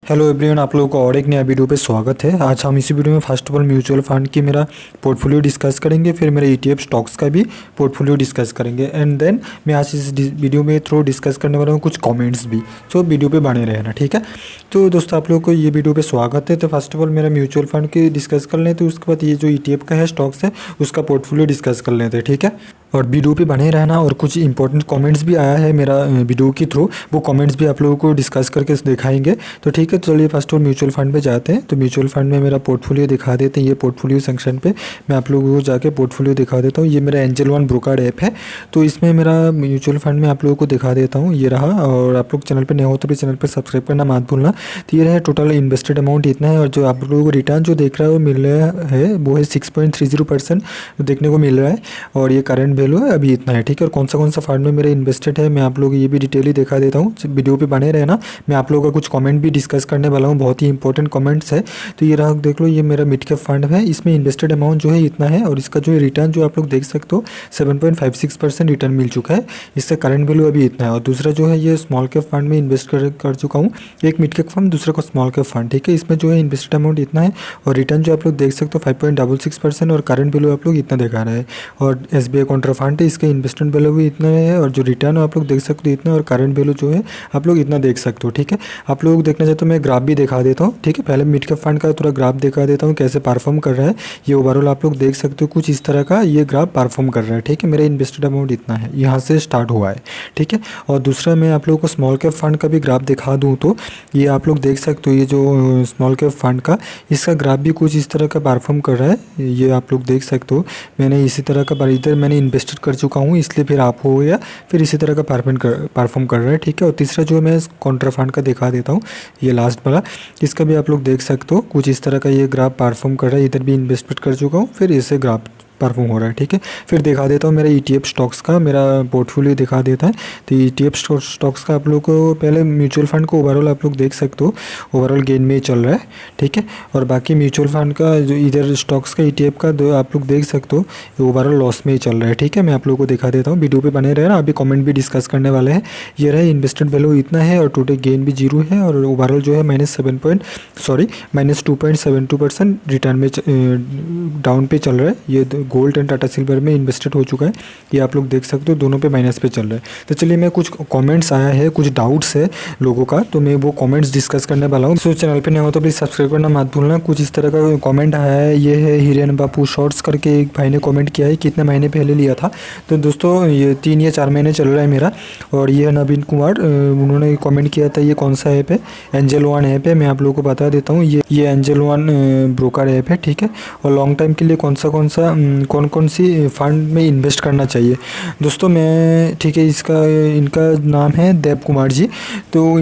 Hello everyone, आप लोगों का और एक नया वीडियो पे स्वागत है। आज हम इसी वीडियो में first of all mutual fund की मेरा पोर्टफोलियो डिस्कस करेंगे, फिर मेरे ETF स्टॉक्स का भी पोर्टफोलियो डिस्कस करेंगे एंड देन मैं आज इस वीडियो में थ्रू डिस्कस करने वाला हूँ कुछ कमेंट्स भी। सो वीडियो पे बने रहना, ठीक है। तो दोस्तों, आप लोगों को ये वीडियो पे स्वागत है। तो फर्स्ट ऑफ ऑल मेरा म्यूचुअल फंड की डिस्कस कर लें, तो उसके बाद ये जो ETF का है स्टॉक्स है उसका पोर्टफोलियो डिस्कस कर लेते हैं, ठीक है। और वीडियो पे बने रहना। और कुछ इंपॉर्टेंट कमेंट्स भी आया है मेरा वीडियो के थ्रू, वो कमेंट्स भी आप लोगों को डिस्कस करके दिखाएंगे। तो ठीक है, चलिए फर्स्ट ऑफ म्यूचुअल फंड पे जाते हैं। तो म्यूचुअल फंड में मेरा पोर्टफोलियो दिखा देते हैं। ये पोर्टफोलियो सेक्शन पे मैं आप लोगों को जाके पोर्टफोलियो दिखा देता हूँ। ये मेरा एंजल वन ब्रोकर ऐप है, तो इसमें मेरा म्यूचुअल फंड में आप लोगों को दिखा देता हूँ। ये रहा। और आप लोग चैनल पर नए हो तो भी चैनल पर सब्सक्राइब करना मत भूलना। तो ये रहा, टोटल इन्वेस्टेड अमाउंट इतना है। और जो आप लोगों को रिटर्न जो देख रहा है वो मिल रहा है वो है 6.30% देखने को मिल रहा है। और ये करंट वैल्यू है अभी इतना है, ठीक है। और कौन सा फंड में मेरे इन्वेस्टेड है मैं आप लोगों को ये भी डिटेली दिखा देता हूँ। वीडियो पे बने रहना। मैं आप लोगों का कुछ कमेंट भी डिस्कस करने वाला हूँ, बहुत ही इंपॉर्टेंट कमेंट्स है। तो ये रहा, देख लो, ये मेरा मिड कैप फंड है। इसमें इन्वेस्टेड अमाउंट जो है इतना है। और इसका जो रिटर्न जो आप लोग देख सकते हो 7.56% रिटर्न मिल चुका है। इसका करंट वैल्यू अभी इतना है। और दूसरा जो है ये स्मॉल कैप फंड में इन्वेस्ट कर चुका हूँ। एक मिड कैप फंड, दूसरे को स्मॉल कैप फंड, ठीक है। इसमें जो है इन्वेस्टेड अमाउंट इतना है। और रिटर्न जो आप लोग देख सकते हो 5.66% और करंट वैल्यू आप लोग इतना दिखा रहा है। और SBI कॉन्ट्रा फंड है, इसका इन्वेस्टमेंट वैल्यू भी इतना है। और जो रिटर्न आप लोग देख सकते हो इतना, और करंट वैल्यू जो है आप लोग इतना देख सकते हो, ठीक है। आप लोग देखना चाहते हो मैं ग्राफ भी दिखा देता हूँ, ठीक है। पहले मिड कैप फंड का थोड़ा ग्राफ दिखा देता हूँ कैसे परफॉर्म कर रहा है। ये ओवरऑल आप लोग देख सकते हो कुछ इस तरह का ये ग्राफ परफॉर्म कर रहा है, ठीक है। मेरा इन्वेस्टेड अमाउंट इतना है, यहाँ से स्टार्ट हुआ है, ठीक है। और दूसरा मैं आप लोगों को स्मॉल कैप फंड का भी ग्राफ दिखा दूँ तो ये आप लोग देख सकते हो। ये जो स्मॉल कैप फंड का इसका ग्राफ भी कुछ इस तरह का परफॉर्म कर रहा है। ये आप लोग देख सकते हो। मैंने इसी तरह का इधर मैंने इन्वेस्टेड कर चुका हूँ, इसलिए फिर आप हो गया, फिर इसी तरह का परफॉर्म कर रहा है, ठीक है। और तीसरा जो मैं कॉन्ट्रा फंड का दिखा देता हूँ, ये लास्ट वाला, इसका भी आप लोग देख सकते हो कुछ इस तरह का ये ग्राफ परफॉर्म कर रहा है। इधर भी इन्वेस्टमेंट कर चुका हूँ, फिर इसे ग्राफ परफॉर्म हो रहा है, ठीक है। फिर दिखा देता हूँ मेरा ETF स्टॉक्स का मेरा पोर्टफोलियो दिखा देता है। तो ETF स्टॉक्स का आप लोग को पहले म्यूचुअल फंड को ओवरऑल आप लोग देख सकते हो, ओवरऑल गेन में ही चल रहा है, ठीक है। और बाकी म्यूचुअल फंड का जो इधर स्टॉक्स का ETF का दो आप लोग देख सकते हो ओवरऑल लॉस में ही चल रहा है, ठीक है। मैं आप लोगों को दिखा देता हूँ, वीडियो पे बने रहे ना। अभी कमेंट भी डिस्कस करने वाले हैं। ये रहे, इन्वेस्टेड वैल्यू इतना है और टोटल गेन भी 0 है। और ओवरऑल जो है -2.72% रिटर्न में डाउन पे चल रहा है। ये गोल्ड एंड टाटा सिल्वर में इन्वेस्टेड हो चुका है, ये आप लोग देख सकते हो, दोनों पे माइनस पे चल रहा है। तो चलिए, मैं कुछ कमेंट्स आया है, कुछ डाउट्स है लोगों का, तो मैं वो कमेंट्स डिस्कस करने वाला हूँ। सो चैनल पे नहीं हो तो प्लीज़ सब्सक्राइब करना मत भूलना। कुछ इस तरह का कमेंट आया है। ये है हिरेन बापू शॉर्ट्स करके एक भाई ने कमेंट किया है, कितने महीने पहले लिया था। तो दोस्तों ये 3 या 4 महीने चल रहा है मेरा। और ये नवीन कुमार, उन्होंने कमेंट किया था। ये कौन सा ऐप है? एंजल वन ऐप है। मैं आप लोगों को बता देता हूँ, ये एंजल वन ब्रोकर ऐप है, ठीक है। और लॉन्ग टाइम के लिए कौन सी फंड में इन्वेस्ट करना चाहिए दोस्तों, मैं, ठीक है, इनका नाम है देव कुमार जी। तो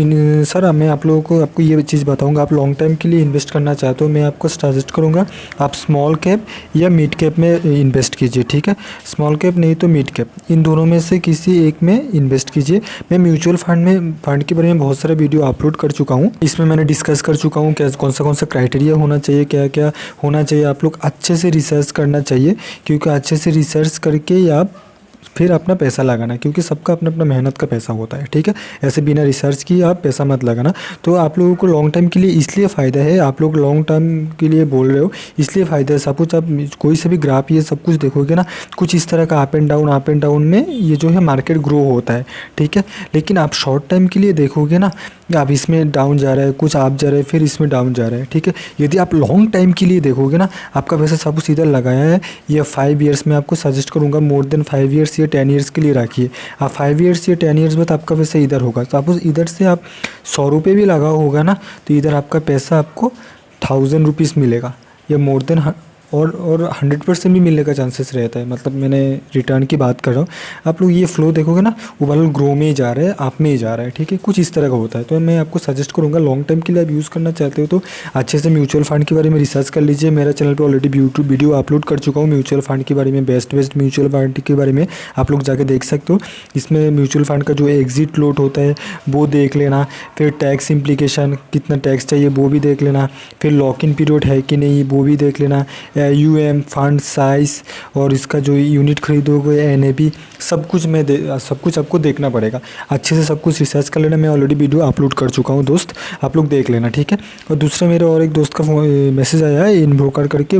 सर मैं आप लोगों को आपको ये चीज़ बताऊंगा, आप लॉन्ग टाइम के लिए इन्वेस्ट करना चाहते हो, मैं आपको सजेस्ट करूंगा आप स्मॉल कैप या मिड कैप में इन्वेस्ट कीजिए, ठीक है। स्मॉल कैप नहीं तो मिड कैप, इन दोनों में से किसी एक में इन्वेस्ट कीजिए। मैं म्यूचुअल फंड के बारे में बहुत सारा वीडियो अपलोड कर चुका हूँ, इसमें मैंने डिस्कस कर चुका हूँ क्या कौन सा क्राइटेरिया होना चाहिए, क्या क्या होना चाहिए। आप लोग अच्छे से रिसर्च करना चाहिए, क्योंकि अच्छे से रिसर्च करके आप फिर अपना पैसा लगाना, क्योंकि सबका अपना अपना मेहनत का पैसा होता है, ठीक है। ऐसे बिना रिसर्च किए आप पैसा मत लगाना। तो आप लोगों को लॉन्ग टाइम के लिए इसलिए फ़ायदा है, आप लोग लॉन्ग टर्म के लिए बोल रहे हो इसलिए फ़ायदा है। सब कुछ आप कोई से भी ग्राफ ये सब कुछ देखोगे ना, कुछ इस तरह का अप एंड डाउन में ये जो है मार्केट ग्रो होता है, ठीक है। लेकिन आप शॉर्ट टाइम के लिए देखोगे ना, आप इसमें डाउन जा रहा है, कुछ आप जा रहा है, फिर इसमें डाउन जा रहा है, ठीक है। यदि आप लॉन्ग टाइम के लिए देखोगे ना, आपका पैसा सब कुछ इधर लगाया है, ये 5 ईयर्स में आपको सजेस्ट करूँगा मोर देन 5 ईयर्स या 10 ईयर्स के लिए रखिए। आप 5 ईयर्स या 10 ईयर्स बाद आपका पैसा इधर होगा। तो आप इधर से आप 100 रुपये भी लगा होगा ना, तो इधर आपका पैसा आपको 1000 रुपीज़ मिलेगा, या मोर देन और 100% भी मिलने का चांसेस रहता है। मतलब मैंने रिटर्न की बात कर रहा हूँ। आप लोग ये फ्लो देखोगे ना, ओवरऑल ग्रो में ही जा रहा है, आप में ही जा रहा है, ठीक है। कुछ इस तरह का होता है। तो मैं आपको सजेस्ट करूँगा लॉन्ग टाइम के लिए आप यूज़ करना चाहते हो तो अच्छे से म्यूचुअल फंड के बारे में रिसर्च कर लीजिए। मेरा चैनल पर ऑलरेडी वीडियो अपलोड कर चुका हूँ म्यूचुअल फंड के बारे में, बेस्ट म्यूचुअल फंड के बारे में आप लोग जाके देख सकते हो। इसमें म्यूचुअल फंड का जो एग्जिट लोट होता है वो देख लेना, फिर टैक्स इम्प्लीकेशन, कितना टैक्स चाहिए वो भी देख लेना, फिर लॉक इन पीरियड है कि नहीं वो भी देख लेना, AUM, फंड साइज और इसका जो यूनिट खरीदोगे NAV, सब कुछ आपको देखना पड़ेगा। अच्छे से सब कुछ रिसर्च कर लेना। मैं ऑलरेडी वीडियो अपलोड कर चुका हूँ दोस्त, आप लोग देख लेना, ठीक है। और दूसरा मेरे और एक दोस्त का मैसेज आया है इन ब्रोकर करके,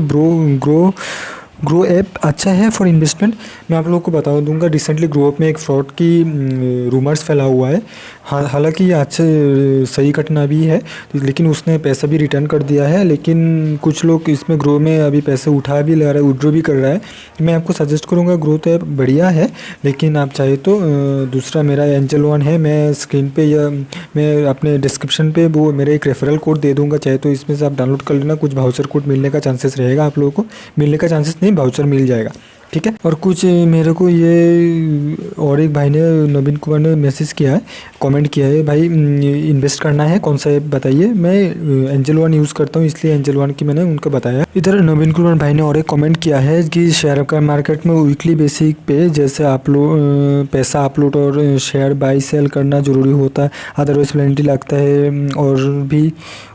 ग्रो ऐप अच्छा है फॉर इन्वेस्टमेंट। मैं आप लोगों को बता दूंगा, रिसेंटली ग्रो ऐप में एक फ्रॉड की रूमर्स फैला हुआ है। हालांकि ये अच्छे सही घटना भी है, लेकिन उसने पैसा भी रिटर्न कर दिया है। लेकिन कुछ लोग इसमें ग्रो में अभी पैसे उठा भी ले रहा है, विड्रॉ भी कर रहा है। मैं आपको सजेस्ट करूँगा, ग्रो तो ऐप बढ़िया है, लेकिन आप चाहे तो दूसरा मेरा एंजल वन है, मैं स्क्रीन पे या मैं अपने डिस्क्रिप्शन पे वो मेरा एक रेफरल कोड दे दूँगा, चाहे तो इसमें से आप डाउनलोड कर लेना। कुछ वाउचर कोड मिलने का चांसेस रहेगा, आप लोगों को मिलने का चांसेस नहीं, वाउचर मिल जाएगा, ठीक है। और कुछ मेरे को ये और एक भाई ने, नवीन कुमार ने मैसेज किया है, कमेंट किया है, भाई इन्वेस्ट करना है कौन सा ऐप बताइए। मैं एंजल वन यूज़ करता हूँ, इसलिए एंजल वन की मैंने उनको बताया। इधर नवीन कुमार भाई ने और एक कमेंट किया है कि शेयर का मार्केट में वीकली बेसिक पे जैसे पैसा अपलोड और शेयर बाई सेल करना ज़रूरी होता है, अदरवाइज पेनल्टी लगता है।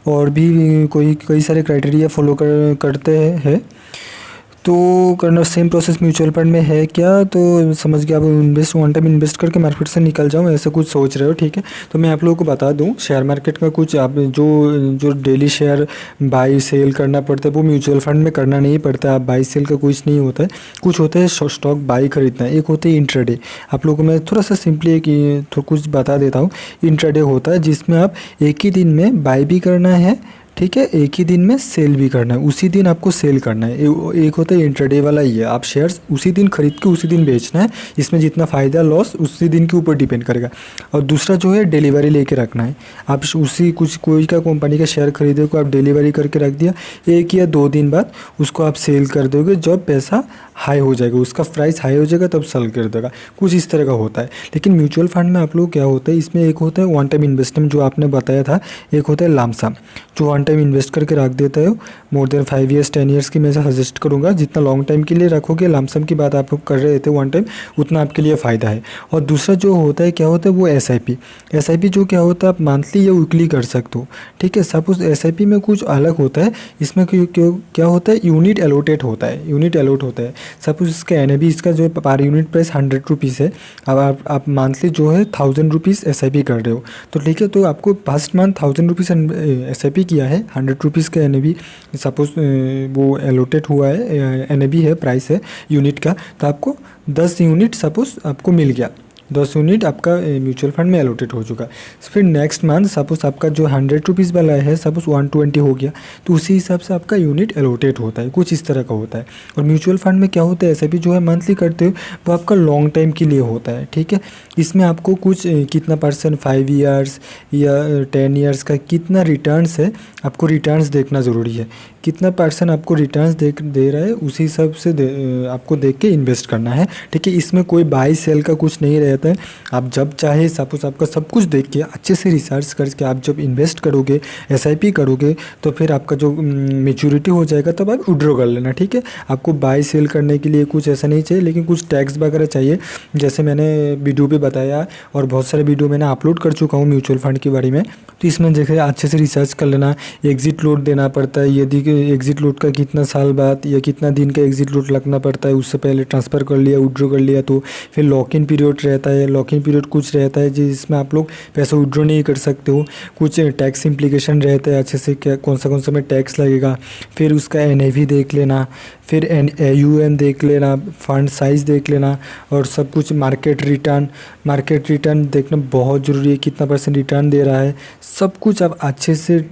और भी कई सारे क्राइटेरिया फॉलो करते हैं तो करना। सेम प्रोसेस म्यूचुअल फंड में है क्या? तो समझ गया, आप वन टाइम इन्वेस्ट करके मार्केट से निकल जाऊँ, ऐसा कुछ सोच रहे हो, ठीक है। तो मैं आप लोगों को बता दूं, शेयर मार्केट का कुछ आप जो डेली शेयर बाई सेल करना पड़ता है, वो म्यूचुअल फंड में करना नहीं पड़ता। आप बाई सेल का कुछ नहीं होता है, कुछ होता है स्टॉक बाई खरीदना, एक होता है इंट्राडे। आप लोगों को मैं थोड़ा सा सिंपली कुछ बता देता हूँ। इंट्राडे होता है जिसमें आप एक ही दिन में बाई भी करना है, ठीक है, एक ही दिन में सेल भी करना है, उसी दिन आपको सेल करना है। एक होता है इंट्राडे वाला, ये आप शेयर्स उसी दिन खरीद के उसी दिन बेचना है, इसमें जितना फ़ायदा लॉस उसी दिन के ऊपर डिपेंड करेगा। और दूसरा जो है डिलीवरी लेके रखना है, आप कोई का कंपनी का शेयर खरीदे को आप डिलीवरी करके रख दिया, 1 या 2 दिन बाद उसको आप सेल कर दोगे, जब पैसा हाई हो जाएगा, उसका प्राइस हाई हो जाएगा तब सेल कर देगा, कुछ इस तरह का होता है। लेकिन म्यूचुअल फंड में आप लोग क्या होता है, इसमें एक होता है वन टाइम इन्वेस्टमेंट जो आपने बताया था, एक होता है लमसम जो वन टाइम इन्वेस्ट करके रख देता है मोर देन 5 ईयर्स 10 ईयर्स की। मैं सजेस्ट करूँगा जितना लॉन्ग टाइम के लिए रखोगे, लमसम की बात आप लोग कर रहे थे वन टाइम, उतना आपके लिए फ़ायदा है। और दूसरा जो होता है क्या होता है, वो SIP जो क्या होता है, आप मंथली या वीकली कर सकते हो, ठीक है। सपोज SIP में कुछ अलग होता है, इसमें क्या होता है, यूनिट एलोटेट होता है। सपोज इसका NAV, इसका जो पर यूनिट प्राइस 100 रुपीज़ है, अब आप मंथली जो है 1000 रुपीज़ SIP कर रहे हो, तो ठीक है। तो आपको फर्स्ट मंथ 1000 रुपीज़ SIP किया है, 100 रुपीज़ का NAV सपोज वो एलोटेट हुआ है, NAV है, प्राइस है यूनिट का, तो आपको 10 यूनिट सपोज आपको मिल गया, 10 यूनिट आपका म्यूचुअल फंड में एलोटेट हो चुका है। फिर नेक्स्ट मंथ सपोज आपका जो 100 रुपीज़ वाला है, सपोज 120 हो गया, तो उसी हिसाब से आपका यूनिट एलोटेट होता है, कुछ इस तरह का होता है। और म्यूचुअल फंड में क्या होता है, SIP जो है मंथली करते हो, वो आपका लॉन्ग टाइम के लिए होता है, ठीक है। इसमें आपको कुछ कितना परसेंट 5 ईयर्स या 10 ईयर्स का कितना रिटर्न्स है, आपको रिटर्न्स देखना ज़रूरी है, कितना परसेंट आपको रिटर्न्स दे रहा है, उसी हिसाब से आपको देख के इन्वेस्ट करना है, ठीक है। इसमें कोई बाई सेल का कुछ नहीं रहता है, आप जब चाहे सपोज आपका सब कुछ देख के अच्छे से रिसर्च करके आप जब इन्वेस्ट करोगे, SIP करोगे, तो फिर आपका जो मेच्योरिटी हो जाएगा तब आप विड्रॉ कर लेना, ठीक है। आपको बाई सेल करने के लिए कुछ ऐसा नहीं चाहिए, लेकिन कुछ टैक्स वगैरह चाहिए, जैसे मैंने वीडियो पे बताया और बहुत सारे वीडियो मैंने अपलोड कर चुका हूँ म्यूचुअल फंड के बारे में। तो इसमें देखिए अच्छे से रिसर्च कर लेना, एग्जिट लोड देना पड़ता है, यदि एग्जिट लोड का कितना साल बाद या कितना दिन का एग्जिट लोड लगना पड़ता है, उससे पहले ट्रांसफ़र कर लिया, विड्रॉ कर लिया, तो फिर लॉक इन पीरियड रहता है। लॉक इन पीरियड कुछ रहता है जिसमें आप लोग पैसा विड्रॉ नहीं कर सकते हो, कुछ टैक्स इम्प्लीकेशन रहता है अच्छे से, क्या कौन सा में टैक्स लगेगा, फिर उसका NAV देख लेना, फिर AUM देख लेना, फंड साइज़ देख लेना, और सब कुछ मार्केट रिटर्न देखना बहुत ज़रूरी है, कितना परसेंट रिटर्न दे रहा है, सब कुछ आप अच्छे से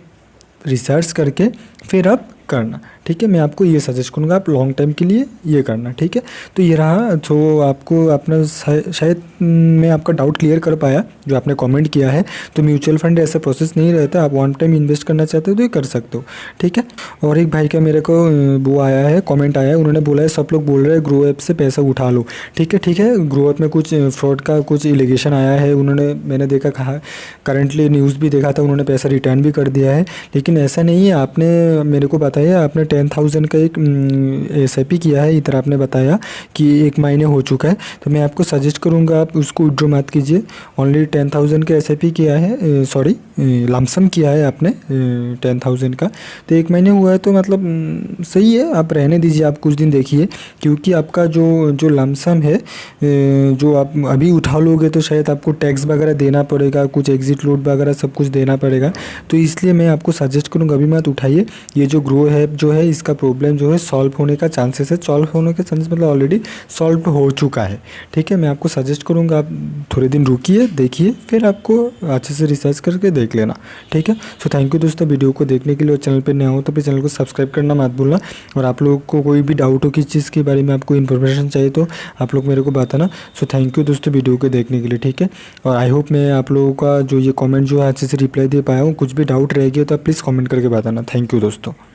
रिसर्च करके फिर आप करना, ठीक है। मैं आपको ये सजेस्ट करूँगा, आप लॉन्ग टाइम के लिए ये करना, ठीक है। तो ये रहा जो आपको अपना शायद मैं आपका डाउट क्लियर कर पाया जो आपने कमेंट किया है। तो म्यूचुअल फंड ऐसा प्रोसेस नहीं रहता, आप वन टाइम इन्वेस्ट करना चाहते हो तो ये कर सकते हो, ठीक है। और एक भाई का मेरे को वो आया है, कमेंट आया है, उन्होंने बोला है सब लोग बोल रहे हैं ग्रो ऐप से पैसा उठा लो, ठीक है। ग्रो ऐप में कुछ फ्रॉड का कुछ एलिगेशन आया है, मैंने देखा, कहा करंटली न्यूज़ भी देखा था, उन्होंने पैसा रिटर्न भी कर दिया है, लेकिन ऐसा नहीं है। आपने मेरे को बताया आपने 10,000 का एक SIP किया है, इधर आपने बताया कि 1 महीने हो चुका है, तो मैं आपको सजेस्ट करूँगा आप उसको विड्रॉ मत कीजिए। ओनली 10,000 का SIP किया है, सॉरी लमसम किया है आपने 10,000 का, तो 1 महीने हुआ है तो मतलब सही है, आप रहने दीजिए, आप कुछ दिन देखिए, क्योंकि आपका जो लमसम है जो आप अभी उठा लोगे तो शायद आपको टैक्स वगैरह देना पड़ेगा, कुछ एग्जिट लोड वगैरह सब कुछ देना पड़ेगा, तो इसलिए मैं आपको सजेस्ट करूँगा अभी मत उठाइए। ये जो ग्रो है जो है इसका प्रॉब्लम जो है सॉल्व होने का चांसेस है, सॉल्व होने का चांसेस मतलब ऑलरेडी सॉल्व हो चुका है। ठीक है, मैं आपको सजेस्ट करूँगा आप थोड़े दिन रुकिए, देखिए, फिर आपको अच्छे से रिसर्च करके देख लेना। ठीक है, सो थैंक यू दोस्तों वीडियो को देखने के लिए, और चैनल पर नया हो तो फिर चैनल को सब्सक्राइब करना मत भूलना। और आप लोगों को कोई भी डाउट हो किस चीज़ के बारे में, आपको इन्फॉर्मेशन चाहिए तो आप लोग मेरे को बताना। सो थैंक यू दोस्तों वीडियो को देखने के लिए। ठीक है, और आई होप मैं आप लोगों का जो ये कमेंट जो है अच्छे से रिप्लाई दे पाया हूँ। कुछ भी डाउट रह गया तो आप प्लीज़ कमेंट करके बताना। थैंक यू दोस्तों।